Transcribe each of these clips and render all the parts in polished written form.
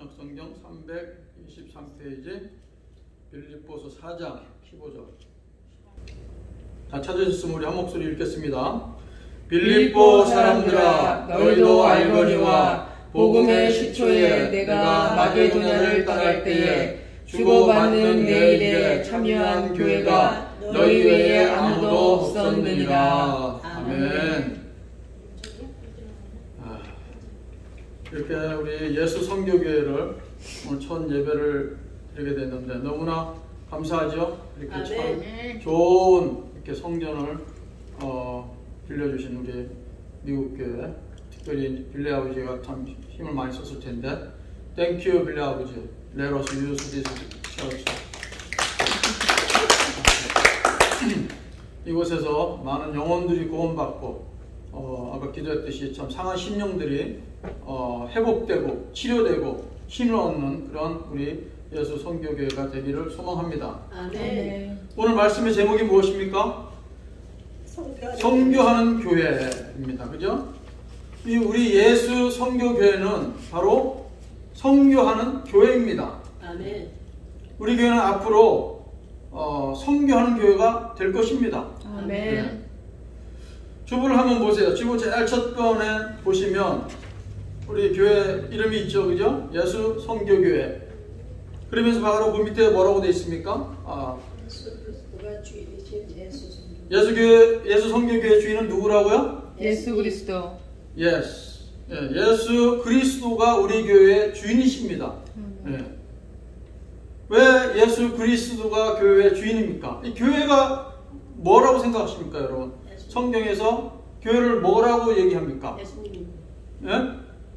번역성경 323페이지 빌립보서 4장 15절. 다 찾으셨으면 우리 한 목소리 읽겠습니다. 빌립보 사람들아, 너희도 알거니와 복음의 시초에 내가 마게도냐를 떠날 때에 주고받는 내 일에 참여한 교회가 너희 외에 아무도 없었느니라. 아멘. 이렇게 우리 예수 선교교회를 오늘 첫 예배를 드리게 됐는데 너무나 감사하죠. 이렇게 참 좋은 이렇게 성전을 빌려주신 우리 미국 교회, 특별히 빌레 아버지가 참 힘을 많이 썼을 텐데, Thank you, 빌레 아버지. Let us use this church. 이곳에서 많은 영혼들이 구원받고 아까 기도했듯이 참 상한 심령들이 회복되고 치료되고 힘을 얻는 그런 우리 예수 선교교회가 되기를 소망합니다. 아멘. 오늘 말씀의 제목이 무엇입니까? 선교하는 교회입니다. 그죠? 우리 예수 선교교회는 바로 선교하는 교회입니다. 아멘. 우리 교회는 앞으로 선교하는 교회가 될 것입니다. 아멘. 네. 주보를 한번 보세요. 주보 제일 첫 번에 보시면 우리 교회 이름이 있죠, 그죠? 예수 선교교회. 그러면서 바로 그 밑에 뭐라고 되어 있습니까? 예수 선교교회 주인은 누구라고요? 예수 그리스도. Yes. 예수 그리스도가 우리 교회의 주인이십니다. 왜 예수 그리스도가 교회의 주인입니까? 이 교회가 뭐라고 생각하십니까, 여러분? 성경에서 교회를 뭐라고 얘기합니까?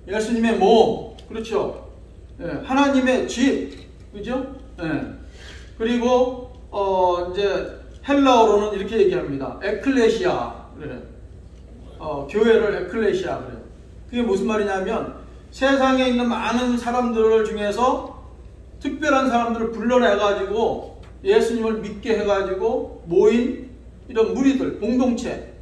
예수님의 몸, 그렇죠? 하나님의 집, 그죠? 그리고 이제 헬라어로는 이렇게 얘기합니다. 에클레시아, 그래. 교회를 에클레시아, 그래. 그게 무슨 말이냐면 세상에 있는 많은 사람들 중에서 특별한 사람들을 불러내가지고 예수님을 믿게 해가지고 모인 이런 무리들, 공동체.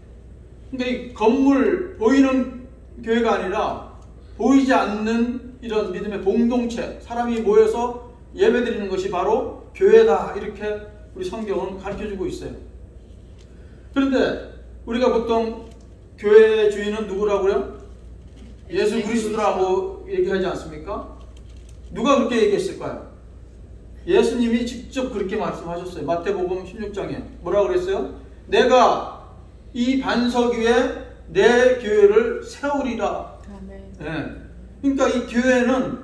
그러니까 이 건물, 보이는 교회가 아니라 보이지 않는 이런 믿음의 공동체, 사람이 모여서 예배드리는 것이 바로 교회다. 이렇게 우리 성경은 가르쳐주고 있어요. 그런데 우리가 보통 교회의 주인은 누구라고요? 예수 그리스도라고 얘기하지 않습니까? 누가 그렇게 얘기했을까요? 예수님이 직접 그렇게 말씀하셨어요. 마태복음 16장에 뭐라고 그랬어요? 내가 이 반석 위에 내 교회를 세우리라. 아멘. 그러니까 이 교회는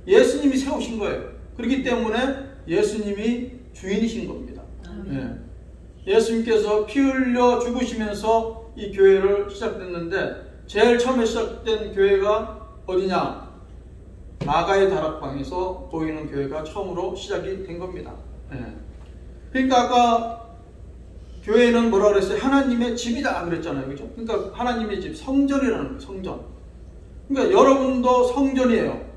예수님이 세우신 거예요. 그렇기 때문에 예수님이 주인이신 겁니다. 예수님께서 피 흘려 죽으시면서 이 교회를 시작됐는데 제일 처음에 시작된 교회가 어디냐? 마가의 다락방에서 보이는 교회가 처음으로 시작이 된 겁니다. 그러니까 아까 교회는 뭐라 그랬어요? 하나님의 집이다 그랬잖아요. 그죠? 그러니까 하나님의 집, 성전이라는 거예요. 성전. 그러니까 여러분도 성전이에요.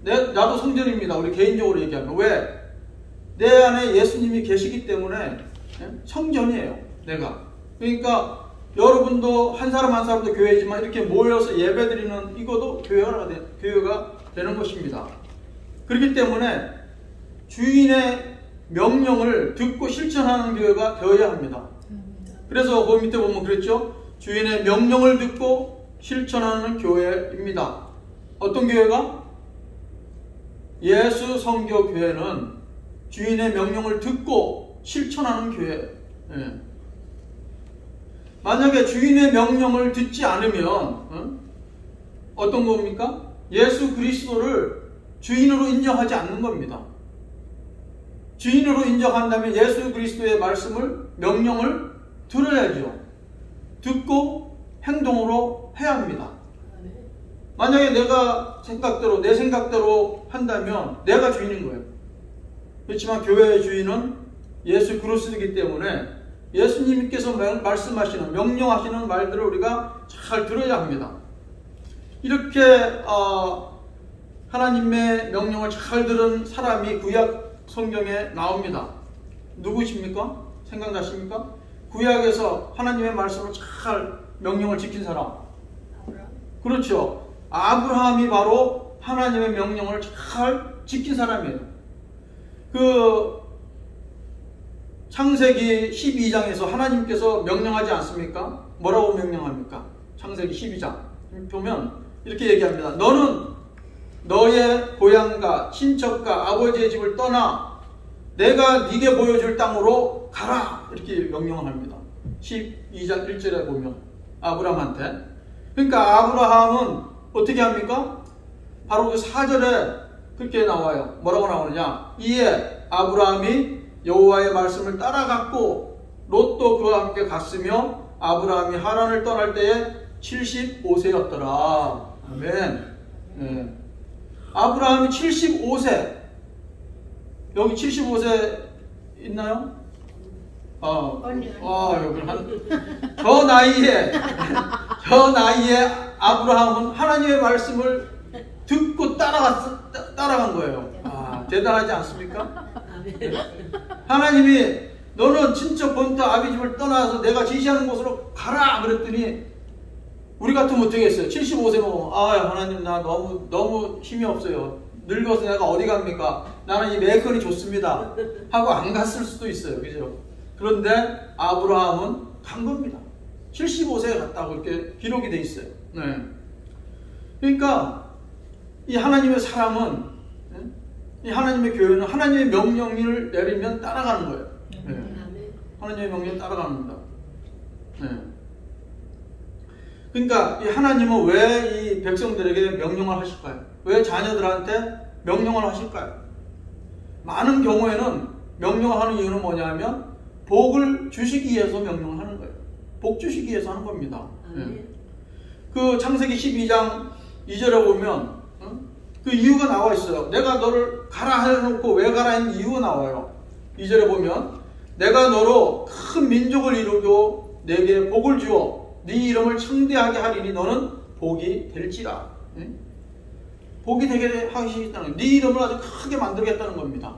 나도 성전입니다. 우리 개인적으로 얘기하면. 왜? 내 안에 예수님이 계시기 때문에 성전이에요. 내가. 그러니까 여러분도 한 사람 한 사람도 교회지만 이렇게 모여서 예배드리는 이것도 교회가 되는 것입니다. 그렇기 때문에 주인의 명령을 듣고 실천하는 교회가 되어야 합니다. 그래서 그 밑에 보면 그랬죠? 주인의 명령을 듣고 실천하는 교회입니다. 어떤 교회가? 예수 선교교회는 주인의 명령을 듣고 실천하는 교회. 만약에 주인의 명령을 듣지 않으면 어떤 겁니까? 예수 그리스도를 주인으로 인정하지 않는 겁니다. 주인으로 인정한다면 예수 그리스도의 말씀을, 명령을 들어야죠. 듣고 행동으로 해야 합니다. 만약에 내가 내 생각대로 한다면 내가 주인인 거예요. 그렇지만 교회의 주인은 예수 그리스도이기 때문에 예수님께서 말씀하시는, 명령하시는 말들을 우리가 잘 들어야 합니다. 이렇게 하나님의 명령을 잘 들은 사람이 구약 성경에 나옵니다. 누구십니까? 생각나십니까? 구약에서 하나님의 말씀을 잘 명령을 지킨 사람. 그렇죠. 아브라함이 바로 하나님의 명령을 잘 지킨 사람이에요. 그 창세기 12장에서 하나님께서 명령하지 않습니까? 뭐라고 명령합니까? 창세기 12장 보면 이렇게 얘기합니다. 너는 너의 고향과 친척과 아버지의 집을 떠나 내가 네게 보여줄 땅으로 가라, 이렇게 명령을 합니다. 12장 1절에 보면 아브라함한테. 그러니까 아브라함은 어떻게 합니까? 바로 그 4절에 그렇게 나와요. 뭐라고 나오느냐? 이에 아브라함이 여호와의 말씀을 따라갔고 롯도 그와 함께 갔으며 아브라함이 하란을 떠날 때에 75세였더라. 아멘. 네. 아브라함이 75세. 여기 75세 있나요? 여기 저 나이에 아브라함은 하나님의 말씀을 듣고 따라간 거예요. 대단하지 않습니까? 네. 하나님이 너는 친척 본토 아비 집을 떠나서 내가 지시하는 곳으로 가라 그랬더니 우리 같으면 어떻게 했어요? 75세 먹으면 하나님 나 너무 힘이 없어요. 늙어서 내가 어디 갑니까? 나는 이 메이커니 좋습니다 하고 안 갔을 수도 있어요. 그죠? 그런데 아브라함은 간 겁니다. 75세에 갔다고 이렇게 기록이 돼 있어요. 네. 그러니까 이 하나님의 사람은, 이 하나님의 교회는 하나님의 명령을 내리면 따라가는 거예요. 네. 하나님의 명령을 따라가는 겁니다. 네. 그러니까 이 하나님은 왜 이 백성들에게 명령을 하실까요? 왜 자녀들한테 명령을 하실까요? 많은 경우에는 명령을 하는 이유는 뭐냐면 복을 주시기 위해서 명령을 하는 거예요. 복 주시기 위해서 하는 겁니다. 네. 그 창세기 12장 2절에 보면 그 이유가 나와 있어요. 내가 너를 가라 해놓고 왜 가라 했는 이유가 나와요. 2절에 보면 내가 너로 큰 민족을 이루고 내게 복을 주어 네 이름을 창대하게 하리니 너는 복이 될지라. 복이 되게 하시겠다는 거예요. 네 이름을 아주 크게 만들겠다는 겁니다.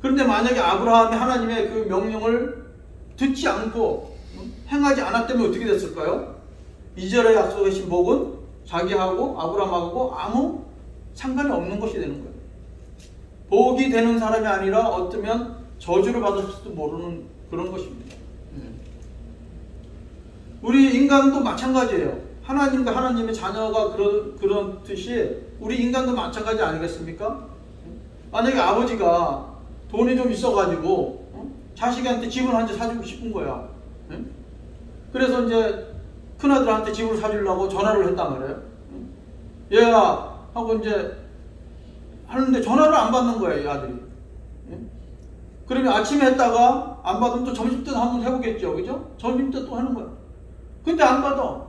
그런데 만약에 아브라함이 하나님의 그 명령을 듣지 않고 행하지 않았다면 어떻게 됐을까요? 2절에 약속하신 복은 자기하고 아브라함하고 아무 상관이 없는 것이 되는 거예요. 복이 되는 사람이 아니라 어쩌면 저주를 받을지도 모르는 그런 것입니다. 우리 인간도 마찬가지예요. 하나님과 하나님의 자녀가 그렇듯이 우리 인간도 마찬가지 아니겠습니까? 만약에 아버지가 돈이 좀 있어가지고 자식한테 집을 한 채 사주고 싶은 거야. 그래서 이제 큰아들한테 집을 사주려고 전화를 했단 말이에요. 얘야 하고 이제 하는데 전화를 안 받는 거예요, 이 아들이. 그러면 아침에 했다가 안 받으면 또 점심 때 한번 해보겠죠, 그죠? 점심 때 또 하는 거야. 근데 안 받아.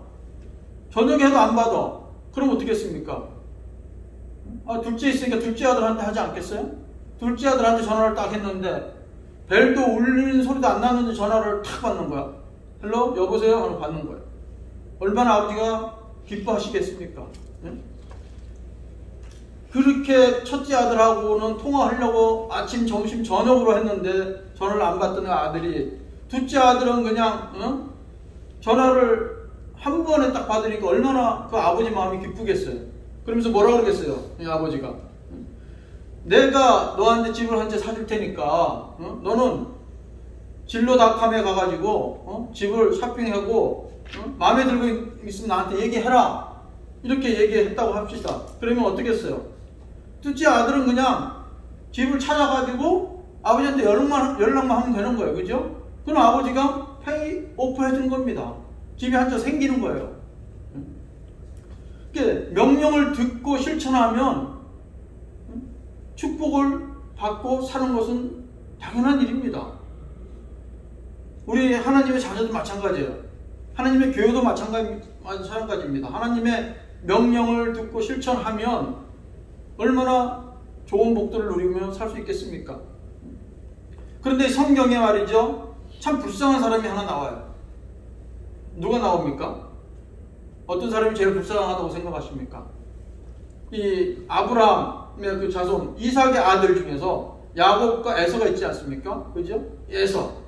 저녁에 해도 안 받아. 그럼 어떻게 했습니까? 둘째 있으니까 둘째 아들한테 하지 않겠어요? 둘째 아들한테 전화를 딱 했는데 벨도 울리는 소리도 안 나는데 전화를 탁 받는 거야. 헬로 여보세요? 하고 받는 거야. 얼마나 아버지가 기뻐하시겠습니까? 그렇게 첫째 아들하고는 통화하려고 아침, 점심, 저녁으로 했는데 전화를 안 받던 아들이, 둘째 아들은 그냥 전화를 한 번에 딱 받으니까 얼마나 그 아버지 마음이 기쁘겠어요. 그러면서 뭐라 그러겠어요? 이 아버지가 내가 너한테 집을 한 채 사줄 테니까 너는 진로닷컴에 가가지고 집을 쇼핑하고 마음에 들고 있으면 나한테 얘기해라, 이렇게 얘기했다고 합시다. 그러면 어떻게 했어요? 둘째 아들은 그냥 집을 찾아가지고 아버지한테 연락만 하면 되는 거예요. 그죠? 그럼 아버지가 페이 오프 해준 겁니다. 집이 한 채 생기는 거예요. 명령을 듣고 실천하면 축복을 받고 사는 것은 당연한 일입니다. 우리 하나님의 자녀도 마찬가지예요. 하나님의 교회도 마찬가지입니다. 하나님의 명령을 듣고 실천하면 얼마나 좋은 복들을 누리며 살 수 있겠습니까? 그런데 성경에 말이죠, 참 불쌍한 사람이 하나 나와요. 누가 나옵니까? 어떤 사람이 제일 불쌍하다고 생각하십니까? 이 아브라함의 그 자손 이삭의 아들 중에서 야곱과 에서가 있지 않습니까? 그죠? 에서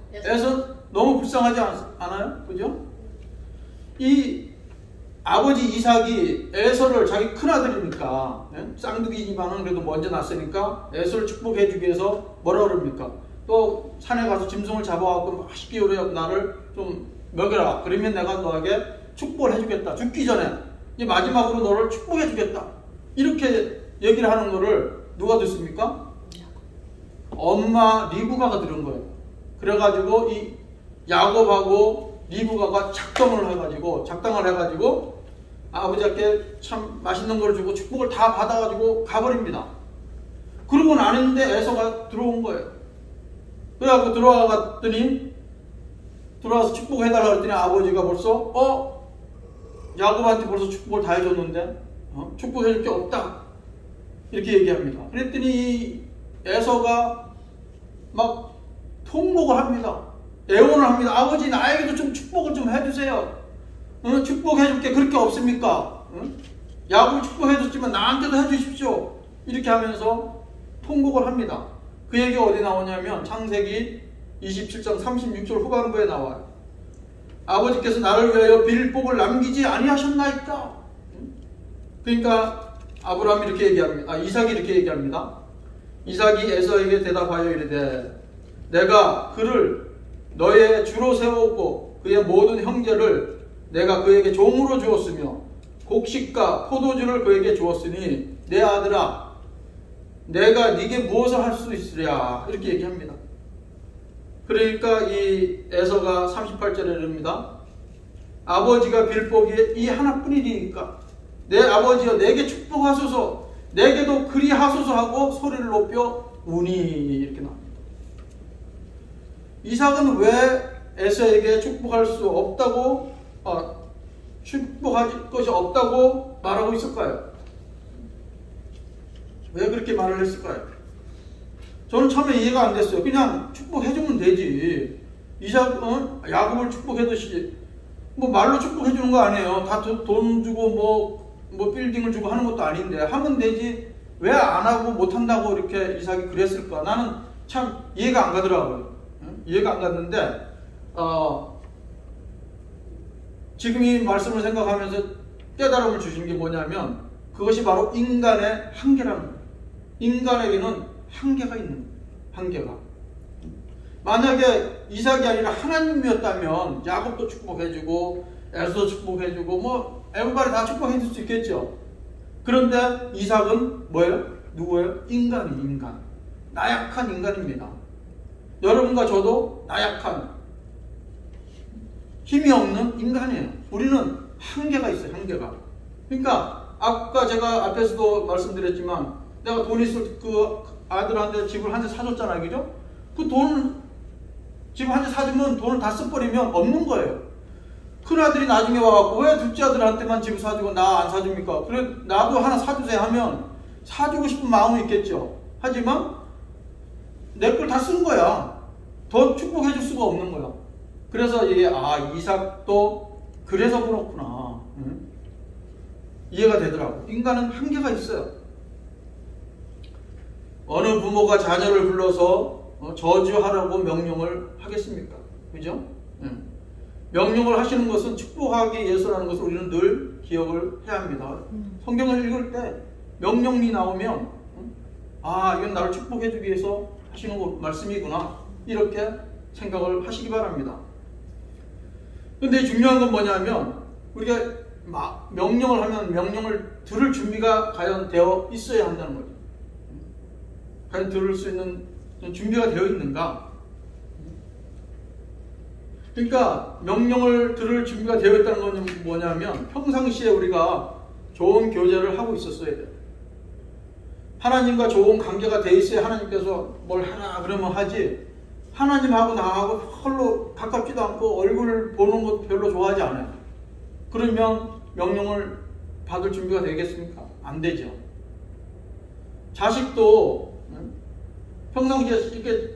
너무 불쌍하지 않아요? 그죠? 이 아버지 이삭이 에서를 자기 큰아들이니까, 쌍둥이지만은 그래도 먼저 났으니까 에서를 축복해주기 위해서 뭐라 그럽니까? 또 산에 가서 짐승을 잡아갖고 맛있게 요리하고 나를 좀 먹여라. 그러면 내가 너에게 축복을 해주겠다. 죽기 전에 이제 마지막으로 너를 축복해주겠다. 이렇게 얘기를 하는 거를 누가 듣습니까? 엄마 리브가가 들은 거예요. 그래가지고 이 야곱하고 리브가가 작정을 해가지고 아버지께 참 맛있는 걸 주고 축복을 다 받아가지고 가버립니다. 그러고 나는데 에서가 들어온 거예요. 그래갖고 들어와서 축복해달라고 했더니 아버지가 벌써 야곱한테 벌써 축복을 다 해줬는데 축복해줄 게 없다 이렇게 얘기합니다. 그랬더니 에서가 막 통곡을 합니다. 애원을 합니다. 아버지 나에게도 좀 축복을 좀 해주세요. 축복해줄 게 그렇게 없습니까? 야곱을 축복해줬지만 나한테도 해주십시오. 이렇게 하면서 통곡을 합니다. 그 얘기가 어디 나오냐면 창세기 27장 36절 후반부에 나와요. 아버지께서 나를 위하여 빌 복을 남기지 아니하셨나이까? 그러니까 아브라함이 이렇게 얘기합니다. 이삭이 이렇게 얘기합니다. 이삭이 에서에게 대답하여 이르되 내가 그를 너의 주로 세웠고 그의 모든 형제를 내가 그에게 종으로 주었으며 곡식과 포도주를 그에게 주었으니 내 아들아 내가 네게 무엇을 할 수 있으랴 이렇게 얘기합니다. 그러니까 이 에서가 38절에 이릅니다. 아버지가 빌 복이 이 하나뿐이니까 내 아버지여 내게 축복하소서 내게도 그리하소서 하고 소리를 높여 우니 이렇게 나옵니다. 이삭은 왜 에서에게 축복할 수 없다고 축복할 것이 없다고 말하고 있을까요? 왜 그렇게 말을 했을까요? 저는 처음에 이해가 안 됐어요. 그냥 축복해주면 되지. 야곱을 축복해듯이 뭐 말로 축복해주는 거 아니에요. 다 돈 주고 뭐 빌딩을 주고 하는 것도 아닌데 하면 되지. 왜 안 하고 못 한다고 이렇게 이삭이 그랬을까? 나는 참 이해가 안 가더라고요. 이해가 안 갔는데 지금 이 말씀을 생각하면서 깨달음을 주신 게 뭐냐면 그것이 바로 인간의 한계라는 거예요. 인간에게는 한계가 있는 거예요. 한계가. 만약에 이삭이 아니라 하나님이었다면 야곱도 축복해주고 에서도 축복해주고 뭐 에브바리 다 축복해줄 수 있겠죠. 그런데 이삭은 뭐예요? 누구예요? 인간. 나약한 인간입니다. 여러분과 저도 나약한 힘이 없는 인간이에요. 우리는 한계가 있어요. 한계가. 그러니까 아까 제가 앞에서도 말씀드렸지만 내가 돈 있을 그 아들한테 집을 한 채 사줬잖아요. 그죠? 그 돈 집 한 채 사주면 돈을 다 써버리면 없는 거예요. 큰아들이 나중에 와갖고 왜 둘째 아들한테만 집을 사주고 나 안 사줍니까? 그래 나도 하나 사주세요 하면 사주고 싶은 마음은 있겠죠. 하지만 내 걸 다 쓴 거야. 더 축복해줄 수가 없는 거야. 그래서 이게 이삭도 그래서 그렇구나. 이해가 되더라고. 인간은 한계가 있어요. 어느 부모가 자녀를 불러서 저주하라고 명령을 하겠습니까? 그죠? 명령을 하시는 것은 축복하기 위해서라는 것을 우리는 늘 기억을 해야 합니다. 성경을 읽을 때 명령이 나오면 이건 나를 축복해주기 위해서 하시는 말씀이구나 이렇게 생각을 하시기 바랍니다. 근데 중요한 건 뭐냐면 우리가 명령을 하면 명령을 들을 준비가 과연 되어 있어야 한다는 거죠. 과연 들을 수 있는 준비가 되어 있는가? 그러니까 명령을 들을 준비가 되어 있다는 건 뭐냐면 평상시에 우리가 좋은 교제를 하고 있었어야 돼요. 하나님과 좋은 관계가 돼 있어야 하나님께서 뭘 하나 그러면 하지, 하나님하고 나하고 별로 가깝지도 않고 얼굴을 보는 것도 별로 좋아하지 않아요. 그러면 명령을 받을 준비가 되겠습니까? 안 되죠. 자식도 평상시에 이렇게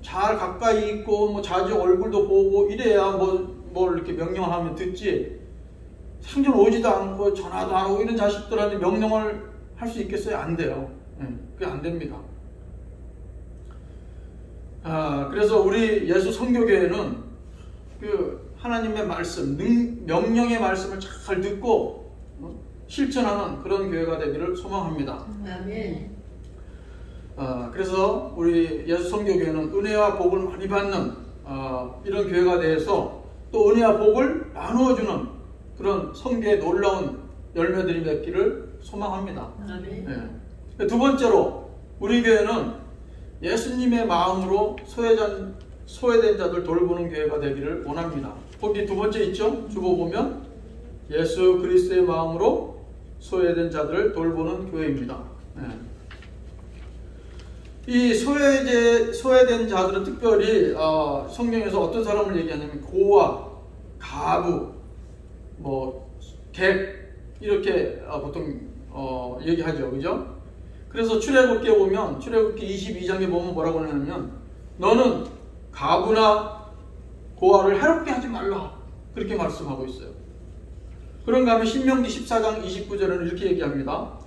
잘 가까이 있고 뭐 자주 얼굴도 보고 이래야 뭘 이렇게 명령을 하면 듣지, 상전 오지도 않고 전화도 안 오고 이런 자식들한테 명령을 할 수 있겠어요? 안 돼요. 그게 안 됩니다. 그래서 우리 예수 선교교회는 하나님의 말씀, 명령의 말씀을 잘 듣고 실천하는 그런 교회가 되기를 소망합니다. 아멘. 그래서 우리 예수 선교교회는 은혜와 복을 많이 받는 이런 교회가 돼서 또 은혜와 복을 나누어주는 그런 선교의 놀라운 열매들이 맺기를 소망합니다. 아멘. 네. 두 번째로 우리 교회는 예수님의 마음으로 소외된 자들 돌보는 교회가 되기를 원합니다. 거기 두 번째 있죠? 주보 보면 예수 그리스도의 마음으로 소외된 자들을 돌보는 교회입니다. 네. 이 소외된 자들은 특별히 성경에서 어떤 사람을 얘기하냐면 고아, 가부, 객 이렇게 보통 얘기하죠, 그죠? 그래서 출애굽기에 보면 출애굽기 22장에 보면 뭐라고 하냐면 너는 가부나 고아를 해롭게 하지 말라 그렇게 말씀하고 있어요. 그런가 하면 신명기 14장 29절에는 이렇게 얘기합니다.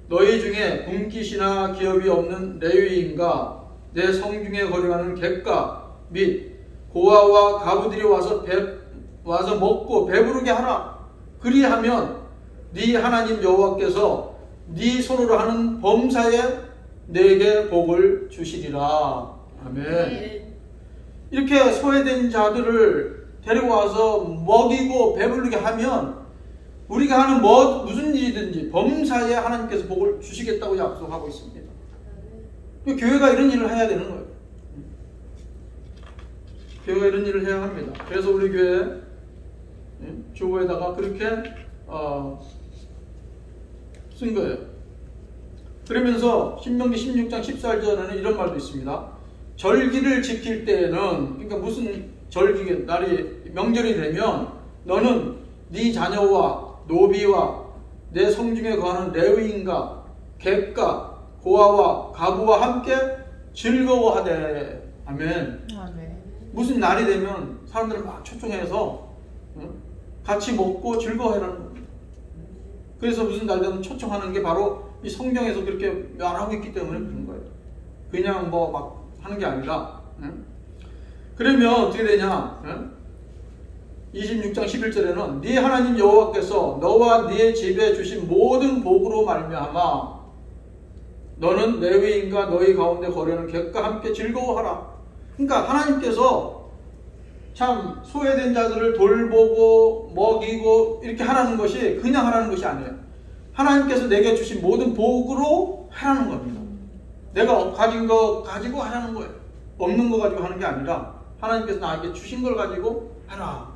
너희 중에 분깃이나 기업이 없는 레위인과 내 성중에 거류하는 객가 및 고아와 가부들이 와서 먹고 배부르게 하라. 그리하면 네 하나님 여호와께서 네 손으로 하는 범사에 내게 복을 주시리라. 아멘. 이렇게 소외된 자들을 데리고 와서 먹이고 배부르게 하면 우리가 하는 무슨 일이든지 범사에 하나님께서 복을 주시겠다고 약속하고 있습니다. 교회가 이런 일을 해야 되는 거예요. 교회가 이런 일을 해야 합니다. 그래서 우리 교회 주보에다가 그렇게 쓴 거예요. 그러면서 신명기 16장 14절에는 이런 말도 있습니다. 절기를 지킬 때에는, 그러니까 무슨 절기 날이 명절이 되면 너는 네 자녀와 노비와 내 성중에 거하는 레위인과 객과 고아와 가부와 함께 즐거워하되. 아멘. 아멘. 무슨 날이 되면 사람들을 막 초청해서 같이 먹고 즐거워하라는 겁니다. 그래서 무슨 날 되면 초청하는 게 바로 이 성경에서 그렇게 말하고 있기 때문에 그런 거예요. 그냥 막 하는 게 아니라. 그러면 어떻게 되냐? 26장 11절에는 네 하나님 여호와께서 너와 네 집에 주신 모든 복으로 말미암아 너는 레위인과 너희 가운데 거류하는 객과 함께 즐거워하라. 그러니까 하나님께서 참 소외된 자들을 돌보고 먹이고 이렇게 하라는 것이 그냥 하라는 것이 아니에요. 하나님께서 내게 주신 모든 복으로 하라는 겁니다. 내가 가진 거 가지고 하라는 거예요. 없는 거 가지고 하는 게 아니라 하나님께서 나에게 주신 걸 가지고 하라.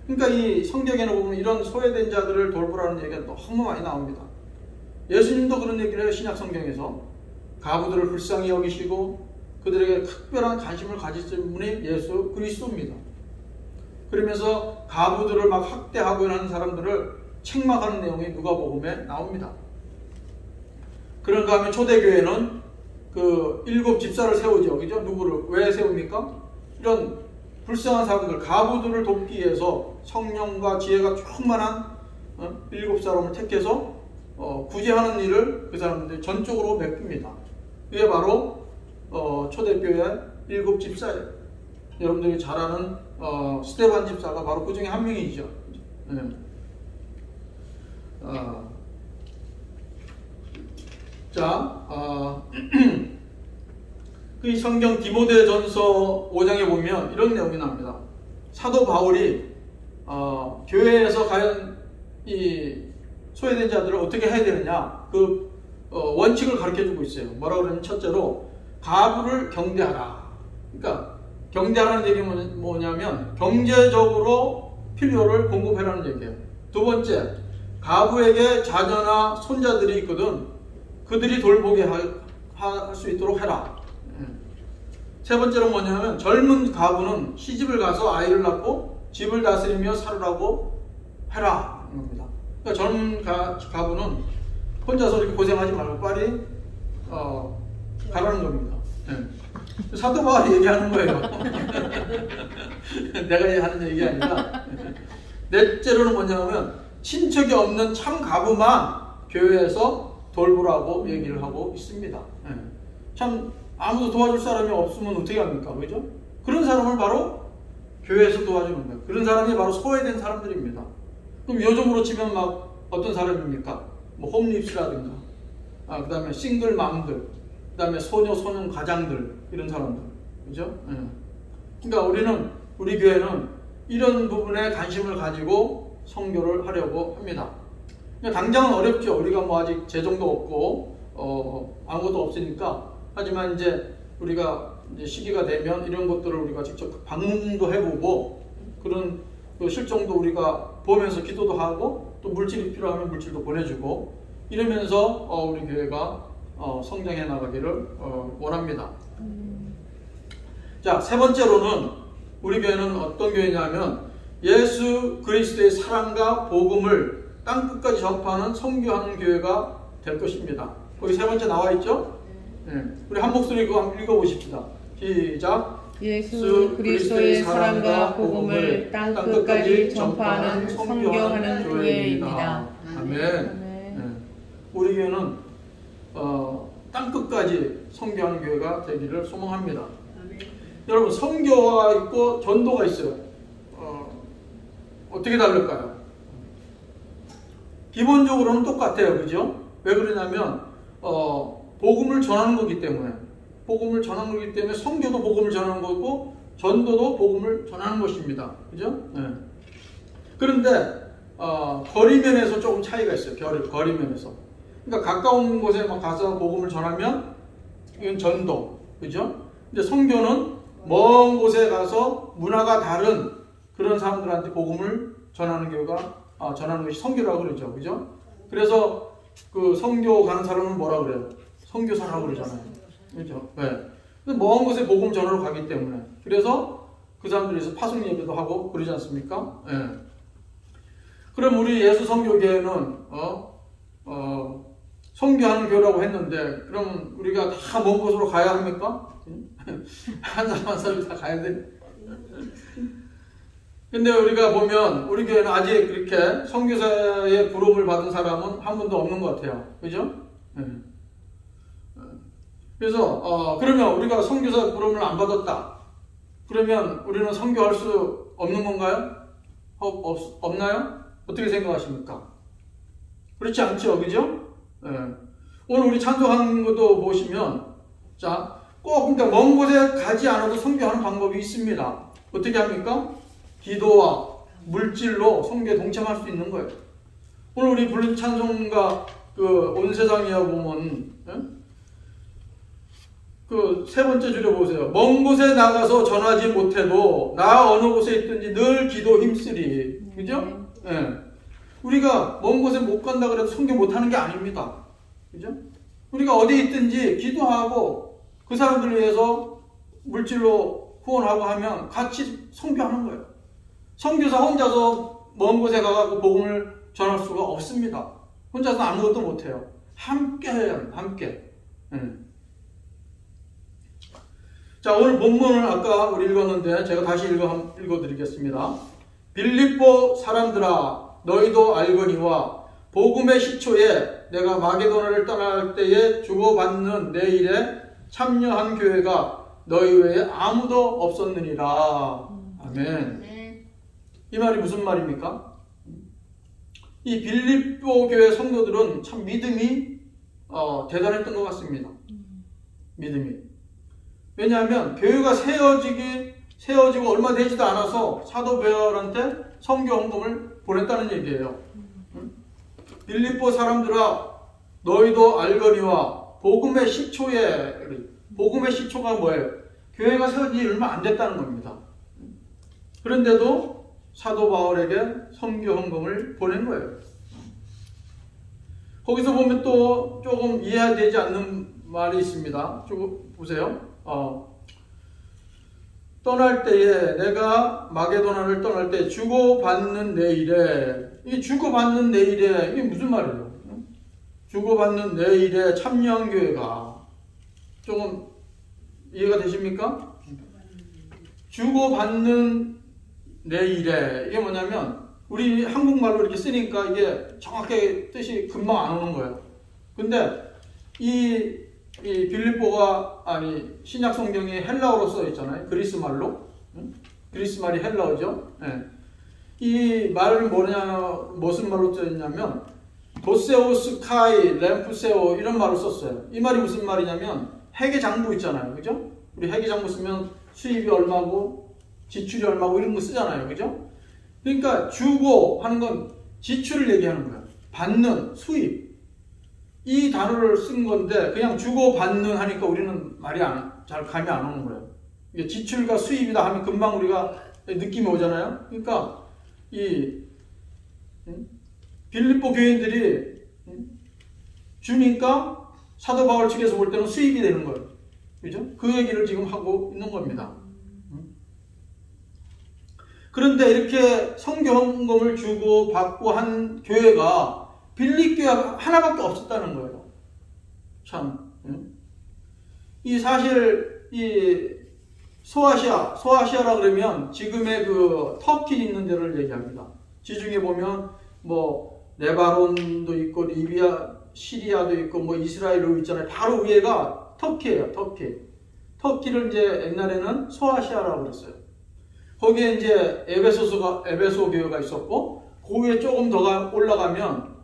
그러니까 이 성경에는 보면 이런 소외된 자들을 돌보라는 얘기가 너무 많이 나옵니다. 예수님도 그런 얘기를 해요. 신약 성경에서 가부들을 불쌍히 여기시고 그들에게 특별한 관심을 가지신 분이 예수 그리스도입니다. 그러면서 가부들을 막 학대하고 하는 사람들을 책망하는 내용이 누가복음에 나옵니다. 그런가 하면 초대교회는 그 7 집사를 세우죠. 그죠? 누구를 왜 세웁니까? 이런 불쌍한 사람들, 가부들을 돕기 위해서 성령과 지혜가 충만한 7 사람을 택해서 구제하는 일을 그 사람들이 전적으로 맡깁니다. 이게 바로 초대교회 7 집사예요. 여러분들이 잘 아는 스테반 집사가 바로 그 중에 한 명이죠. 네. 그 성경 디모데전서 5장에 보면 이런 내용이 나옵니다. 사도 바울이 교회에서 과연 이 소외된 자들을 어떻게 해야 되느냐 그 원칙을 가르쳐주고 있어요. 뭐라고 그러면 첫째로 가부를 경대하라. 그러니까 경대하라는 얘기는 뭐냐면 경제적으로 필요를 공급해라는 얘기예요. 두 번째, 가부에게 자녀나 손자들이 있거든 그들이 돌보게 할 수 있도록 해라. 세 번째로 뭐냐면 젊은 가부는 시집을 가서 아이를 낳고 집을 다스리며 살으라고 해라 겁니다. 그러니까 젊은 가부는 혼자서 이렇게 고생하지 말고 빨리 가라는 겁니다. 네. 사도 바울이 얘기하는 거예요. 내가 하는 얘기 아니라. 넷째로는 뭐냐면 친척이 없는 참 가부만 교회에서 돌보라고 얘기를 하고 있습니다. 네. 참 아무도 도와줄 사람이 없으면 어떻게 합니까? 그죠? 그런 사람을 바로 교회에서 도와주는 거예요. 그런 사람이 바로 소외된 사람들입니다. 그럼 요즘으로 치면 막 어떤 사람입니까? 뭐 홈리스라든가, 그 다음에 싱글맘들, 그 다음에 소녀, 소년 가장들, 이런 사람들. 그죠? 예. 그러니까 우리 교회는 이런 부분에 관심을 가지고 선교를 하려고 합니다. 당장은 어렵죠. 우리가 뭐 아직 재정도 없고, 아무것도 없으니까. 하지만 이제 우리가 이제 시기가 되면 이런 것들을 우리가 직접 방문도 해보고, 그런 그 실정도 우리가 보면서 기도도 하고, 또 물질이 필요하면 물질도 보내주고, 이러면서 우리 교회가 성장해 나가기를 원합니다. 자, 세 번째로는 우리 교회는 어떤 교회냐면 예수 그리스도의 사랑과 복음을 땅끝까지 전파하는 선교하는 교회가 될 것입니다. 거기 세 번째 나와 있죠? 네. 우리 한 목소리 그거 한번 읽어보십시다. 시작. 예수 그리스도의 사랑과 복음을 땅끝까지 전파하는 선교하는 교회입니다. 아멘. 네. 우리 교회는 땅끝까지 선교하는 교회가 되기를 소망합니다. 여러분, 선교가 있고 전도가 있어요. 어떻게 다를까요? 기본적으로는 똑같아요. 그죠? 왜 그러냐면 복음을 전하는 거기 때문에, 선교도 복음을 전하는 거고 전도도 복음을 전하는 것입니다. 그죠? 네. 그런데 거리면에서 조금 차이가 있어요. 거리면에서. 그러니까 가까운 곳에 막 가서 복음을 전하면 이건 전도. 그죠? 근데 선교는 먼 곳에 가서 문화가 다른 그런 사람들한테 복음을 전하는 전하는 것이 선교라고 그러죠. 그죠? 그래서 그 선교 가는 사람은 뭐라 그래요? 선교사라고 그러잖아요. 그죠? 네. 근데 먼 곳에 복음 전하러 가기 때문에. 그래서 그 사람들에서 파송 예배도 하고 그러지 않습니까? 네. 그럼 우리 예수 선교교회는 선교하는 교회라고 했는데, 그럼 우리가 다 먼 곳으로 가야 합니까? 한 사람 한 사람이 다 가야 돼. 근데 우리가 보면 우리 교회는 아직 그렇게 선교사의 부름을 받은 사람은 한 분도 없는 것 같아요. 그죠? 네. 그래서 그러면 우리가 선교사 부름을 안 받았다. 그러면 우리는 선교할 수 없는 건가요? 없나요? 어떻게 생각하십니까? 그렇지 않죠, 그죠? 네. 오늘 우리 찬송하는 것도 보시면, 자, 꼭 그러니까 먼 곳에 가지 않아도 선교하는 방법이 있습니다. 어떻게 합니까? 기도와 물질로 선교에 동참할 수 있는 거예요. 오늘 우리 부른 찬송가 온 세상이야 보면, 그 세 번째 줄에 보세요. 먼 곳에 나가서 전하지 못해도 나 어느 곳에 있든지 늘 기도 힘쓰리. 그죠? 네. 우리가 먼 곳에 못 간다 그래도 선교 못 하는 게 아닙니다. 그죠? 우리가 어디 있든지 기도하고 그 사람들을 위해서 물질로 후원하고 하면 같이 선교하는 거예요. 선교사 혼자서 먼 곳에 가서 복음을 전할 수가 없습니다. 혼자서 아무것도 못해요. 함께 해야 합니다. 함께. 자, 오늘 본문을 아까 우리 읽었는데 제가 다시 읽어드리겠습니다. 빌립보 사람들아, 너희도 알거니와 복음의 시초에 내가 마게도나를 떠날 때에 주고받는 내 일에 참여한 교회가 너희 외에 아무도 없었느니라. 아멘. 이 말이 무슨 말입니까? 이 빌립보 교회 성도들은 참 믿음이 대단했던 것 같습니다. 믿음이. 왜냐하면 교회가 세워지고 얼마 되지도 않아서 사도 베드로한테 선교 헌금을 보냈다는 얘기예요. 빌립보 사람들아, 너희도 알거니와 복음의 시초가 뭐예요? 교회가 세워진 지 얼마 안 됐다는 겁니다. 그런데도 사도 바울에게 선교 헌금을 보낸 거예요. 거기서 보면 또 조금 이해되지 않는 말이 있습니다. 쭉 보세요. 떠날 때에 내가 마게도나를 떠날 때 주고받는 내일에, 이 주고받는 내일에 이게 무슨 말이에요? 주고받는 내일에 참여한 교회가 조금 이해가 되십니까? 주고받는 내일에 이게 뭐냐면 우리 한국말로 이렇게 쓰니까 이게 정확하게 뜻이 금방 안 오는 거예요. 근데 이 빌립보가 신약 성경이 헬라어로 써 있잖아요. 그리스 말로. 그리스 말이 헬라어죠. 예. 이 말은 뭐냐, 무슨 말로 써있냐면 도세오스 카이 램프세오 이런 말을 썼어요. 이 말이 무슨 말이냐면 회계장부 있잖아요. 그죠? 우리 회계장부 쓰면 수입이 얼마고 지출이 얼마고 이런 거 쓰잖아요. 그죠? 그러니까 주고 하는 건 지출을 얘기하는 거예요. 받는 수입. 이 단어를 쓴 건데 그냥 주고 받는 하니까 우리는 말이 잘 감이 안 오는 거예요. 이게 지출과 수입이다 하면 금방 우리가 느낌이 오잖아요. 그러니까 이 빌립보 교인들이 주니까 사도 바울 측에서 볼 때는 수입이 되는 거예요. 그죠? 그 얘기를 지금 하고 있는 겁니다. 그런데 이렇게 성경금을 주고 받고 한 교회가 빌립 교회가 하나밖에 없었다는 거예요. 참. 이 사실 이 소아시아라 그러면 지금의 그 터키 있는 데를 얘기합니다. 지중해 보면 뭐 레바논도 있고 리비아, 시리아도 있고 뭐 이스라엘도 있잖아요. 바로 위에가 터키예요. 터키를 이제 옛날에는 소아시아라고 그랬어요. 거기에 이제 에베소 교회가 있었고 그 위에 조금 더 올라가면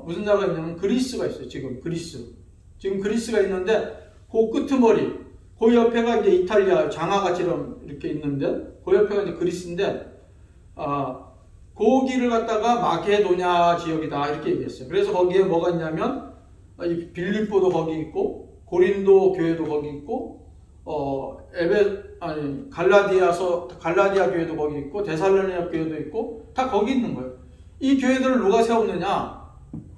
무슨 나라가 있냐면 그리스가 있어요. 지금 그리스가 있는데 그 끄트머리 그 옆에가 이제 이탈리아 장화가처럼 이렇게 있는데 그 옆에가 이제 그리스인데 거기를 갖다가 마게도냐 지역이다 이렇게 얘기했어요. 그래서 거기에 뭐가 있냐면 이 빌립보도 거기 있고 고린도 교회도 거기 있고 갈라디아 교회도 거기 있고 데살로니가 교회도 있고 다 거기 있는 거예요. 이 교회들을 누가 세웠느냐?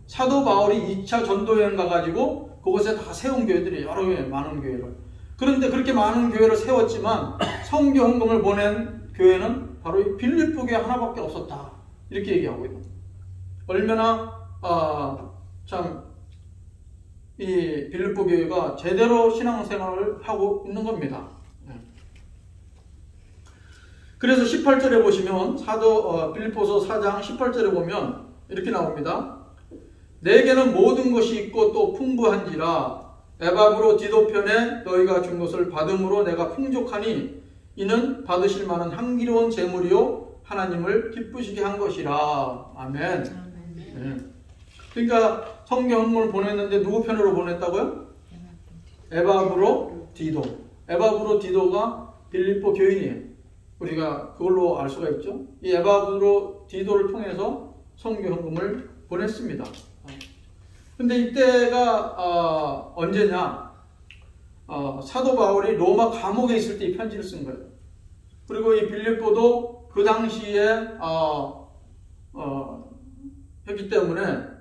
사도 바울이 2차 전도여행 가가지고 그곳에 다 세운 교회들이 여러 개 많은 교회를. 그런데 그렇게 많은 교회를 세웠지만 성경금을 보낸 교회는 바로 이 빌립보 교회 하나밖에 없었다. 이렇게 얘기하고 있는 거예요. 얼마나 참 이 빌립보 교회가 제대로 신앙생활을 하고 있는 겁니다. 그래서 18절에 보시면 빌립보서 4장 18절에 보면 이렇게 나옵니다. 내게는 모든 것이 있고 또 풍부한지라 에바브로 디도편에 너희가 준 것을 받음으로 내가 풍족하니 이는 받으실 만한 향기로운 제물이요 하나님을 기쁘시게 한 것이라. 아멘. 네. 그러니까 성경을 보냈는데 누구 편으로 보냈다고요? 에바브로 디도가 빌립보 교인이에요. 우리가 그걸로 알 수가 있죠. 이 에바브로 디도를 통해서 성경금을 보냈습니다. 근데 이때가 언제냐? 사도 바울이 로마 감옥에 있을 때 이 편지를 쓴 거예요. 그리고 이 빌립보도 그 당시에 했기 때문에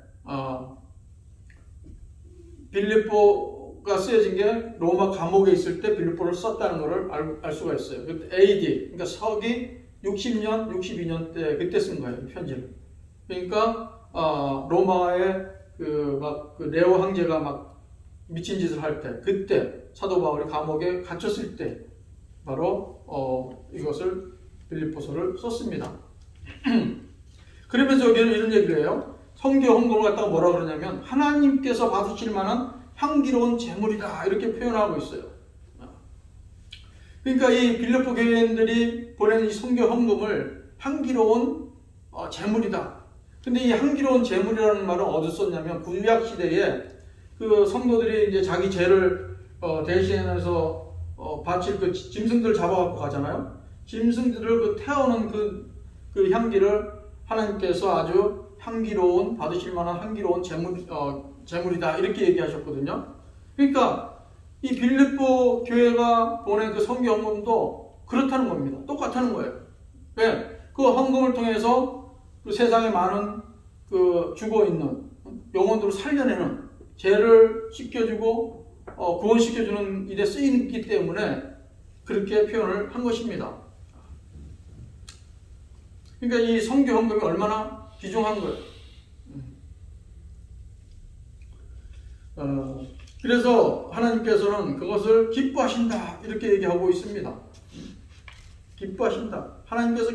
빌립보가 쓰여진 게 로마 감옥에 있을 때 빌립보를 썼다는 것을 알 수가 있어요. AD, 그러니까 서기 60년, 62년 때 그때 쓴 거예요, 이 편지를. 그러니까 로마의 그 네오 황제가 막 미친 짓을 할 때, 그때 사도 바울이 감옥에 갇혔을 때 바로 이것을 빌립보서를 썼습니다. 그러면서 여기는 이런 얘기를 해요. 성경 헌금을 갖다가 뭐라 그러냐면 하나님께서 받으실 만한 향기로운 제물이다 이렇게 표현하고 있어요. 그러니까 이 빌립보 교회인들이 보낸 이 성경 헌금을 향기로운 제물이다. 근데 이 향기로운 제물이라는 말은 어디서 썼냐면 구약 시대에 그 성도들이 이제 자기 죄를 대신해서 바칠 그 짐승들 잡아갖고 가잖아요. 짐승들을 그 태우는 그 향기를 하나님께서 아주 향기로운, 받으실 만한 향기로운 제물이다 이렇게 얘기하셨거든요. 그러니까 이 빌립보 교회가 보낸 그 성경 헌금도 그렇다는 겁니다. 똑같다는 거예요. 왜? 그 헌금을 통해서 그 세상에 많은 그 죽어 있는 영혼들을 살려내는, 죄를 씻겨주고 구원시켜주는 일에 쓰이기 때문에 그렇게 표현을 한 것입니다. 그러니까 이 성경 헌금이 얼마나 귀중한 거예요. 그래서 하나님께서는 그것을 기뻐하신다 이렇게 얘기하고 있습니다. 기뻐하신다. 하나님께서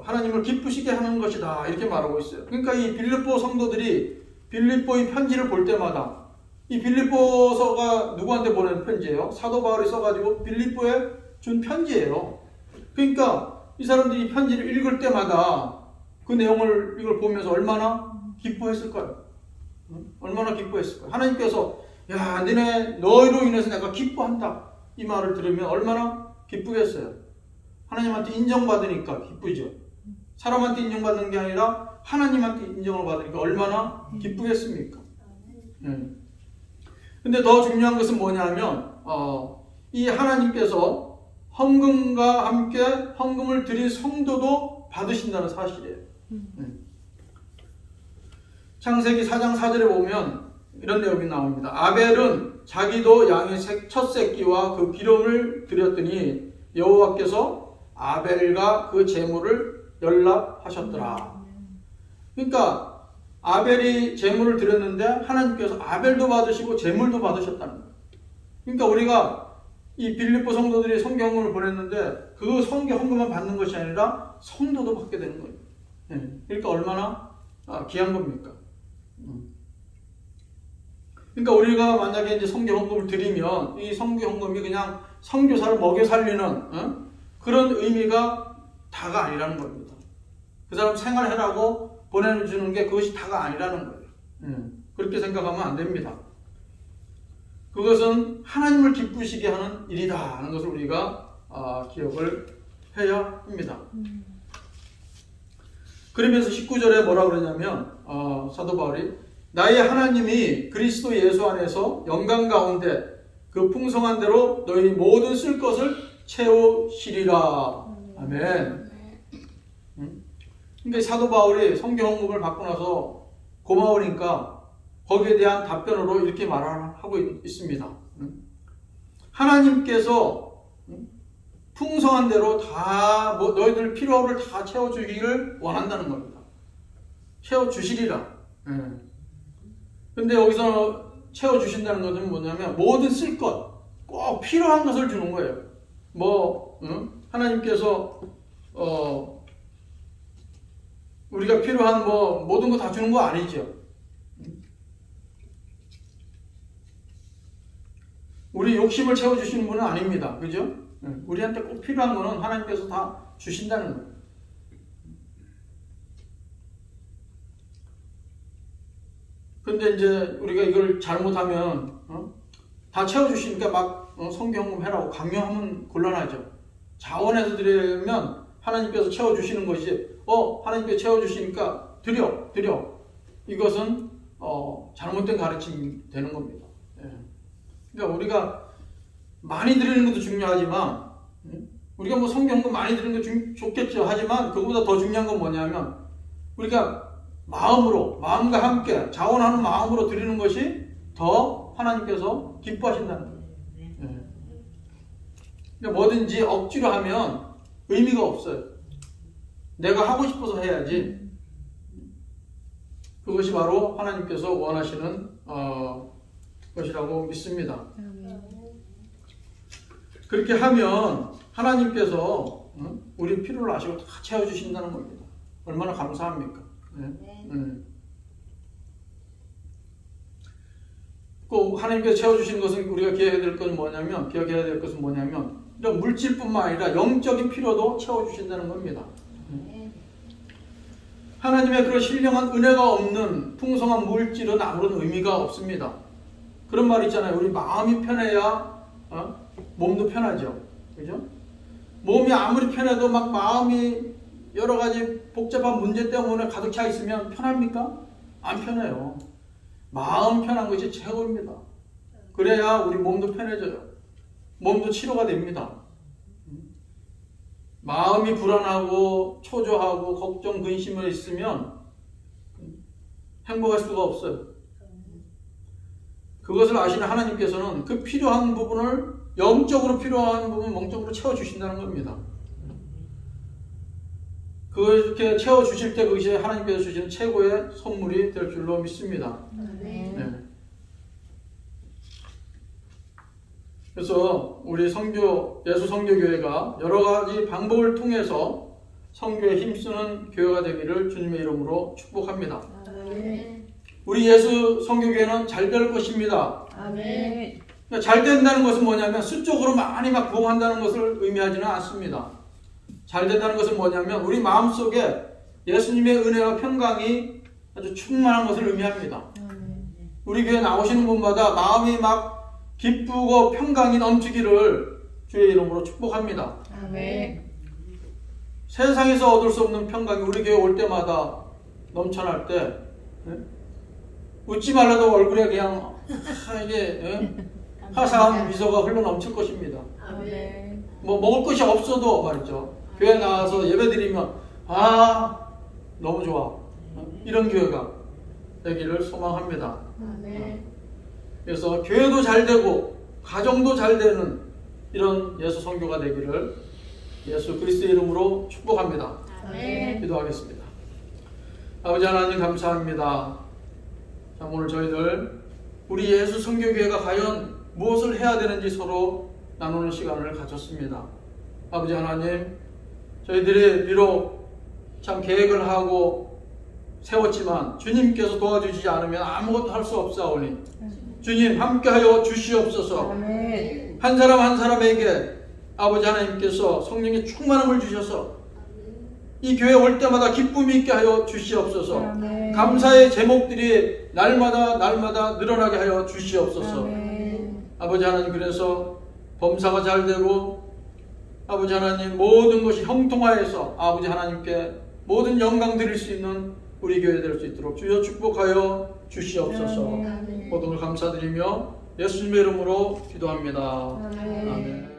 하나님을 기쁘시게 하는 것이다 이렇게 말하고 있어요. 그러니까 이 빌립보 성도들이 빌립보의 편지를 볼 때마다 이 빌립보서가 누구한테 보낸 편지예요? 사도 바울이 써가지고 빌립보에 준 편지예요. 그러니까 이 사람들이 이 편지를 읽을 때마다 그 내용을 이걸 보면서 얼마나 기뻐했을까요? 얼마나 기뻐했을까요? 하나님께서 야, 너희로 인해서 내가 기뻐한다, 이 말을 들으면 얼마나 기쁘겠어요. 하나님한테 인정받으니까 기쁘죠. 사람한테 인정받는 게 아니라 하나님한테 인정을 받으니까 얼마나 기쁘겠습니까? 근데 더 중요한 것은 뭐냐면 이 하나님께서 헌금과 함께 헌금을 드린 성도도 받으신다는 사실이에요. 창세기 4장 4절에 보면 이런 내용이 나옵니다. 아벨은 자기도 양의 첫 새끼와 그 기름을 드렸더니 여호와께서 아벨과 그 제물을 연락하셨더라. 그러니까 아벨이 제물을 드렸는데 하나님께서 아벨도 받으시고 제물도 받으셨다는 거예요. 그러니까 우리가 이 빌립보 성도들이 성경헌금을 보냈는데 그 성경헌금만 받는 것이 아니라 성도도 받게 되는 거예요. 그러니까 얼마나 귀한 겁니까? 그러니까 우리가 만약에 이제 성경헌금을 드리면 이 성경헌금이 그냥 선교사를 먹여 살리는 그런 의미가 다가 아니라는 겁니다. 그 사람 생활해라고 보내주는 게 그것이 다가 아니라는 거예요. 그렇게 생각하면 안 됩니다. 그것은 하나님을 기쁘시게 하는 일이다 하는 것을 우리가 기억을 해야 합니다. 그러면서 19절에 뭐라 그러냐면 사도 바울이 나의 하나님이 그리스도 예수 안에서 영광 가운데 그 풍성한 대로 너희 모든 쓸 것을 채우시리라. 아멘. 그러니까 사도 바울이 성경헌금을 받고 나서 고마우니까 거기에 대한 답변으로 이렇게 말하고 있습니다. 하나님께서 풍성한 대로 다 너희들 필요를 다 채워주기를 원한다는 겁니다. 채워주시리라. 근데 여기서 채워주신다는 것은 뭐냐면 모든 쓸 것, 꼭 필요한 것을 주는 거예요. 하나님께서 우리가 필요한 모든 거 다 주는 거 아니죠. 우리 욕심을 채워주시는 분은 아닙니다. 그죠? 우리한테 꼭 필요한 거는 하나님께서 다 주신다는 거예요. 근데 이제 우리가 이걸 잘못하면 다 채워주시니까 막 성경헌금 해라고 강요하면 곤란하죠. 자원해서 드리면 하나님께서 채워주시는 것이 하나님께서 채워주시니까 드려. 이것은 잘못된 가르침이 되는 겁니다. 그러니까 우리가 많이 드리는 것도 중요하지만 우리가 성경헌금 많이 드리는 거 좋겠죠. 하지만 그것보다 더 중요한 건 뭐냐면 우리가 마음과 함께 자원하는 마음으로 드리는 것이 더 하나님께서 기뻐하신다는 거예요. 그러니까 뭐든지 억지로 하면 의미가 없어요. 내가 하고 싶어서 해야지. 그것이 바로 하나님께서 원하시는 것이라고 믿습니다. 그렇게 하면 하나님께서 우리 필요를 아시고 다 채워주신다는 겁니다. 얼마나 감사합니까? 꼭 하나님께서 채워주시는 것은 우리가 기억해야 될 것은 뭐냐면 이런 물질뿐만 아니라 영적인 필요도 채워주신다는 겁니다. 하나님의 그런 신령한 은혜가 없는 풍성한 물질은 아무런 의미가 없습니다. 그런 말 있잖아요. 우리 마음이 편해야 몸도 편하죠. 그죠? 몸이 아무리 편해도 막 마음이 여러 가지 복잡한 문제 때문에 가득 차 있으면 편합니까? 안 편해요. 마음 편한 것이 최고입니다. 그래야 우리 몸도 편해져요. 몸도 치료가 됩니다. 마음이 불안하고 초조하고 걱정, 근심을 있으면 행복할 수가 없어요. 그것을 아시는 하나님께서는 그 필요한 부분을 영적으로 필요한 부분 영적으로 채워주신다는 겁니다. 그렇게 채워주실 때 그것이 하나님께서 주시는 최고의 선물이 될 줄로 믿습니다. 네. 그래서 우리 예수 선교교회가 여러 가지 방법을 통해서 선교에 힘쓰는 교회가 되기를 주님의 이름으로 축복합니다. 우리 예수 성교교회는 잘 될 것입니다. 아멘. 잘 된다는 것은 뭐냐면 수적으로 많이 막 부흥한다는 것을 의미하지는 않습니다. 잘 된다는 것은 뭐냐면 우리 마음속에 예수님의 은혜와 평강이 아주 충만한 것을 의미합니다. 우리 교회 나오시는 분마다 마음이 막 기쁘고 평강이 넘치기를 주의 이름으로 축복합니다. 아멘. 세상에서 얻을 수 없는 평강이 우리 교회 올 때마다 넘쳐날 때 웃지 말라도 얼굴에 그냥 이게 화사한 미소가 흘러 넘칠 것입니다. 아멘. 뭐 먹을 것이 없어도 말이죠. 교회 나와서 예배드리면 너무 좋아. 이런 교회가 되기를 소망합니다. 아멘. 그래서 교회도 잘 되고 가정도 잘 되는 이런 예수 선교가 되기를 예수 그리스도의 이름으로 축복합니다. 아멘. 기도하겠습니다. 아버지 하나님 감사합니다. 자, 오늘 저희들 우리 예수 선교교회가 과연 무엇을 해야 되는지 서로 나누는 시간을 가졌습니다. 아버지 하나님, 저희들이 비록 참 계획을 하고 세웠지만 주님께서 도와주시지 않으면 아무것도 할 수 없사오니 주님 함께하여 주시옵소서. 아멘. 한 사람 한 사람에게 아버지 하나님께서 성령의 충만함을 주셔서 이 교회 올 때마다 기쁨이 있게 하여 주시옵소서. 아멘. 감사의 제목들이 날마다 늘어나게 하여 주시옵소서. 아멘. 아버지 하나님, 그래서 범사가 잘 되고 아버지 하나님 모든 것이 형통하여서 아버지 하나님께 모든 영광 드릴 수 있는 우리 교회 될 수 있도록 주여 축복하여 주시옵소서. 아멘. 모든 걸 감사드리며 예수님의 이름으로 기도합니다. 아멘. 아멘.